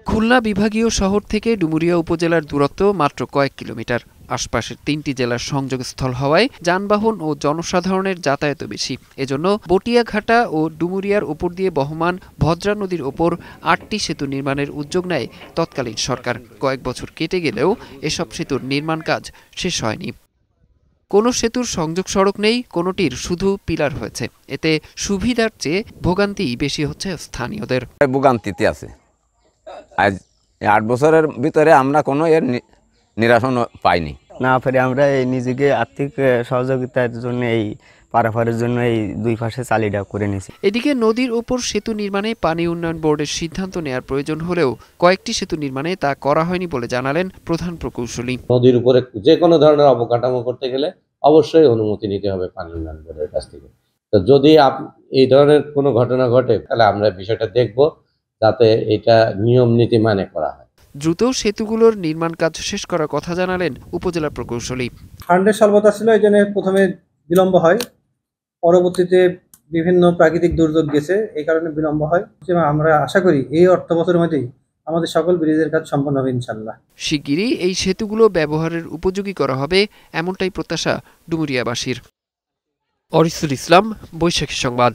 খুলনা বিভাগীয় শহর থেকে ডুমুরিয়া উপজেলার দূরত্ব মাত্র কয়েক কিলোমিটার। আশপাশের ৩টি জেলার সংযোগস্থল হওয়ায় যানবাহন ও জনসাধারণের যাতায়াত বেশি। এজন্য বটিয়াঘাটা ও ডুমুরিয়ার উপর দিয়ে বহমান ভদ্রা নদীর ওপর ৮টি সেতু নির্মাণের উদ্যোগ নেয় তৎকালীন সরকার। কয়েক বছর কেটে গেলেও এসব সেতুর নির্মাণ কাজ শেষ হয়নি। কোনো সেতুর সংযোগ সড়ক নেই, কোনোটির শুধু পিলার হয়েছে। এতে সুবিধার চেয়ে ভোগান্তিই বেশি হচ্ছে স্থানীয়দের। ভোগান্তিতে আছে। আজ ৮ বছরের ভিতরে আমরা কোনো এর নিরাসন পাইনি। না পারে আমরা এই নিজেকে আর্থিক সহযোগিতার জন্য এই পারাপারের জন্য এই দুই পাশে চালিটা করে নিয়েছি। এদিকে নদীর উপর সেতু নির্মাণে পানি উন্নয়ন বোর্ডের সিদ্ধান্ত নেওয়ার প্রয়োজন হলেও কয়েকটি সেতু নির্মাণে তা করা হয়নি বলে জানালেন প্রধান প্রকৌশলী। নদীর উপরে যে কোনো ধরনের অবকাঠামো করতে গেলে অবশ্যই অনুমতি নিতে হবে পানি উন্নয়ন বোর্ডের কাছ থেকে। তো যদি এই ধরনের কোনো ঘটনা ঘটে তাহলে আমরা বিষয়টা দেখব, যাতে এটা নিয়ম নীতি মানে করা হয়। দ্রুত সেতুগুলোর নির্মাণ কাজ শেষ করার কথা জানালেন উপজেলা প্রকৌশলী। ফান্ডের স্বল্পতা ছিল, এই জন্য প্রথমে বিলম্ব হয়, পরবর্তীতে বিভিন্ন প্রাকৃতিক দুর্যোগ গেছে, এই কারণে বিলম্ব হয়। আমরা আশা করি এই অর্থ বছরের মধ্যেই আমাদের সকল ব্রিজের কাজ সম্পন্ন হবে ইনশাল্লাহ। শিগগিরই এই সেতুগুলো ব্যবহারের উপযোগী করা হবে, এমনটাই প্রত্যাশা ডুমুরিয়াবাসীর। অরিসুল ইসলাম, বৈশাখী সংবাদ।